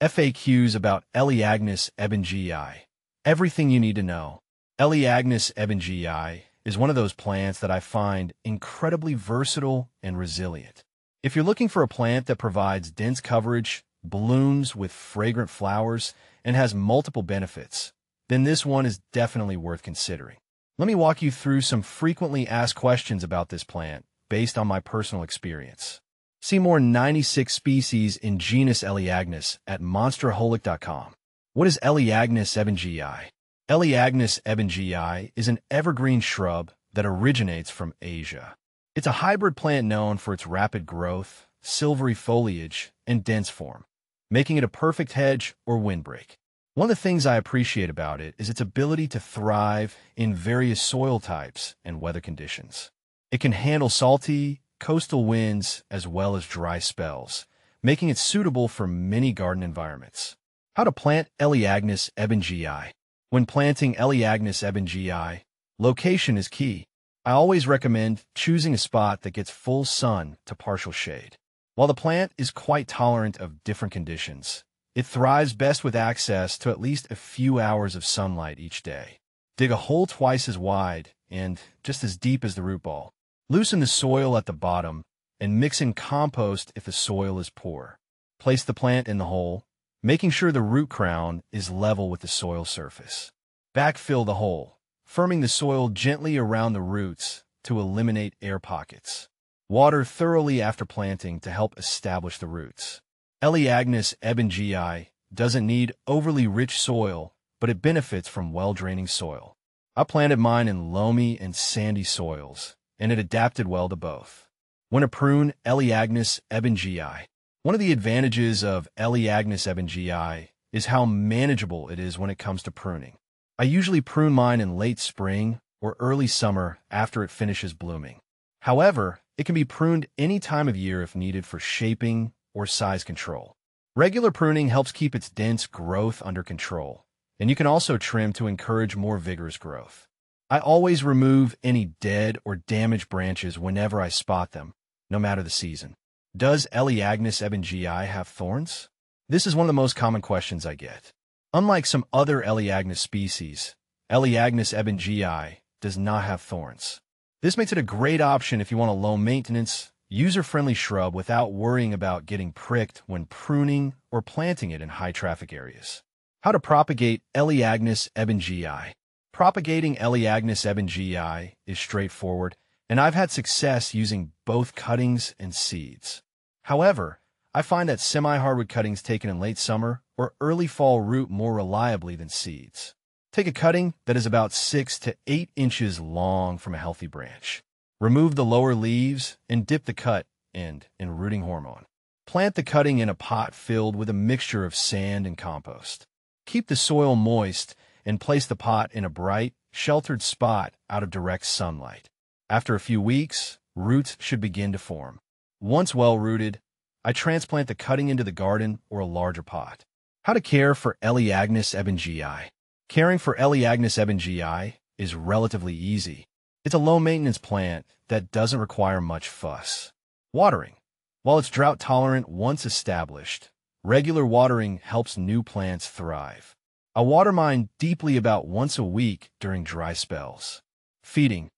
FAQs about Elaeagnus ebbingei. Everything you need to know. Elaeagnus ebbingei is one of those plants that I find incredibly versatile and resilient. If you're looking for a plant that provides dense coverage, blooms with fragrant flowers, and has multiple benefits, then this one is definitely worth considering. Let me walk you through some frequently asked questions about this plant based on my personal experience. See more 96 species in genus Elaeagnus at monsterholic.com. What is Elaeagnus ebbingei? Elaeagnus ebbingei is an evergreen shrub that originates from Asia. It's a hybrid plant known for its rapid growth, silvery foliage, and dense form, making it a perfect hedge or windbreak. One of the things I appreciate about it is its ability to thrive in various soil types and weather conditions. It can handle salty, coastal winds as well as dry spells, making it suitable for many garden environments. How to plant Elaeagnus ebbingei. When planting Elaeagnus ebbingei, location is key. I always recommend choosing a spot that gets full sun to partial shade. While the plant is quite tolerant of different conditions, it thrives best with access to at least a few hours of sunlight each day. Dig a hole twice as wide and just as deep as the root ball. Loosen the soil at the bottom and mix in compost if the soil is poor. Place the plant in the hole, making sure the root crown is level with the soil surface. Backfill the hole, firming the soil gently around the roots to eliminate air pockets. Water thoroughly after planting to help establish the roots. Elaeagnus ebbingei doesn't need overly rich soil, but it benefits from well-draining soil. I planted mine in loamy and sandy soils, and it adapted well to both. When to prune Elaeagnus ebbingei. One of the advantages of Elaeagnus ebbingei is how manageable it is when it comes to pruning. I usually prune mine in late spring or early summer after it finishes blooming. However, it can be pruned any time of year if needed for shaping or size control. Regular pruning helps keep its dense growth under control, and you can also trim to encourage more vigorous growth. I always remove any dead or damaged branches whenever I spot them, no matter the season. Does Elaeagnus ebbingei have thorns? This is one of the most common questions I get. Unlike some other Elaeagnus species, Elaeagnus ebbingei does not have thorns. This makes it a great option if you want a low-maintenance, user-friendly shrub without worrying about getting pricked when pruning or planting it in high-traffic areas. How to propagate Elaeagnus ebbingei. Propagating Elaeagnus ebbingei is straightforward, and I've had success using both cuttings and seeds. However, I find that semi-hardwood cuttings taken in late summer or early fall root more reliably than seeds. Take a cutting that is about 6 to 8 inches long from a healthy branch. Remove the lower leaves and dip the cut end in rooting hormone. Plant the cutting in a pot filled with a mixture of sand and compost. Keep the soil moist and place the pot in a bright, sheltered spot out of direct sunlight. After a few weeks, roots should begin to form. Once well-rooted, I transplant the cutting into the garden or a larger pot. How to care for Elaeagnus ebbingei. Caring for Elaeagnus ebbingei is relatively easy. It's a low-maintenance plant that doesn't require much fuss. Watering. While it's drought-tolerant once established, regular watering helps new plants thrive. I water mine deeply about once a week during dry spells. Feeding.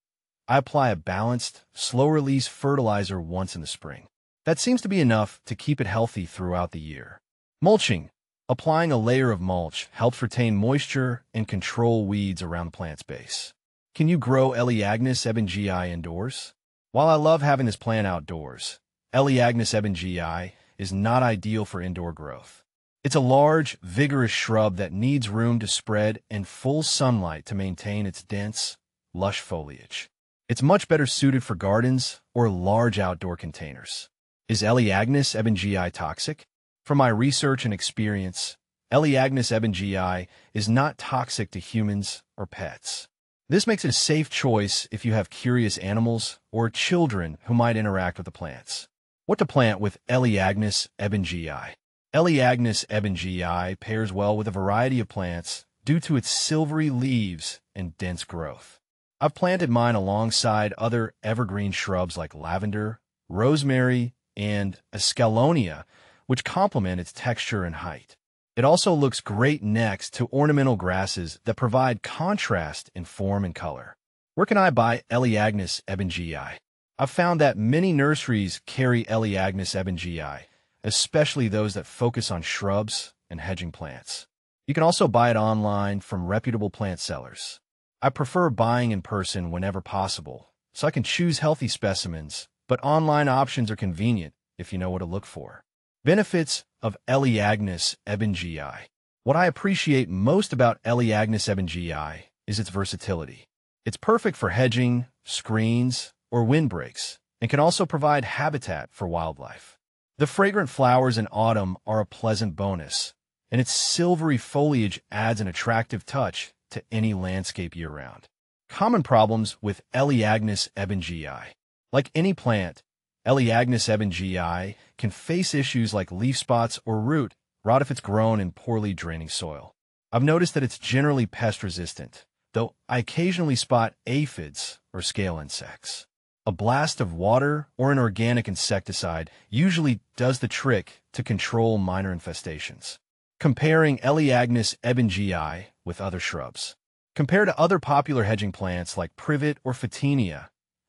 I apply a balanced, slow-release fertilizer once in the spring. That seems to be enough to keep it healthy throughout the year. Mulching. Applying a layer of mulch helps retain moisture and control weeds around the plant's base. Can you grow Elaeagnus ebbingei indoors? While I love having this plant outdoors, Elaeagnus ebbingei is not ideal for indoor growth. It's a large, vigorous shrub that needs room to spread and full sunlight to maintain its dense, lush foliage. It's much better suited for gardens or large outdoor containers. Is Elaeagnus ebbingei toxic? From my research and experience, Elaeagnus ebbingei is not toxic to humans or pets. This makes it a safe choice if you have curious animals or children who might interact with the plants. What to plant with Elaeagnus ebbingei. Elaeagnus ebbingei pairs well with a variety of plants due to its silvery leaves and dense growth. I've planted mine alongside other evergreen shrubs like lavender, rosemary, and escallonia, which complement its texture and height. It also looks great next to ornamental grasses that provide contrast in form and color. Where can I buy Elaeagnus ebbingei? I've found that many nurseries carry Elaeagnus ebbingei, especially those that focus on shrubs and hedging plants. You can also buy it online from reputable plant sellers. I prefer buying in person whenever possible, so I can choose healthy specimens, but online options are convenient if you know what to look for. Benefits of Elaeagnus ebbingei. What I appreciate most about Elaeagnus ebbingei is its versatility. It's perfect for hedging, screens, or windbreaks, and can also provide habitat for wildlife. The fragrant flowers in autumn are a pleasant bonus, and its silvery foliage adds an attractive touch to any landscape year-round. Common problems with Elaeagnus ebbingei. Like any plant, Elaeagnus ebbingei can face issues like leaf spots or root rot if it's grown in poorly draining soil. I've noticed that it's generally pest-resistant, though I occasionally spot aphids or scale insects. A blast of water or an organic insecticide usually does the trick to control minor infestations. Comparing Elaeagnus ebbingei with other shrubs. Compared to other popular hedging plants like privet or photinia,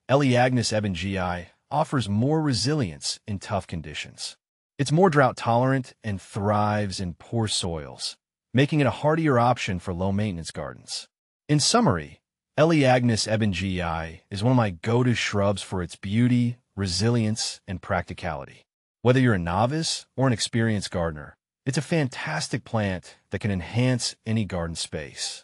Elaeagnus ebbingei offers more resilience in tough conditions. It's more drought-tolerant and thrives in poor soils, making it a hardier option for low-maintenance gardens. In summary, Elaeagnus ebbingei is one of my go-to shrubs for its beauty, resilience, and practicality. Whether you're a novice or an experienced gardener, it's a fantastic plant that can enhance any garden space.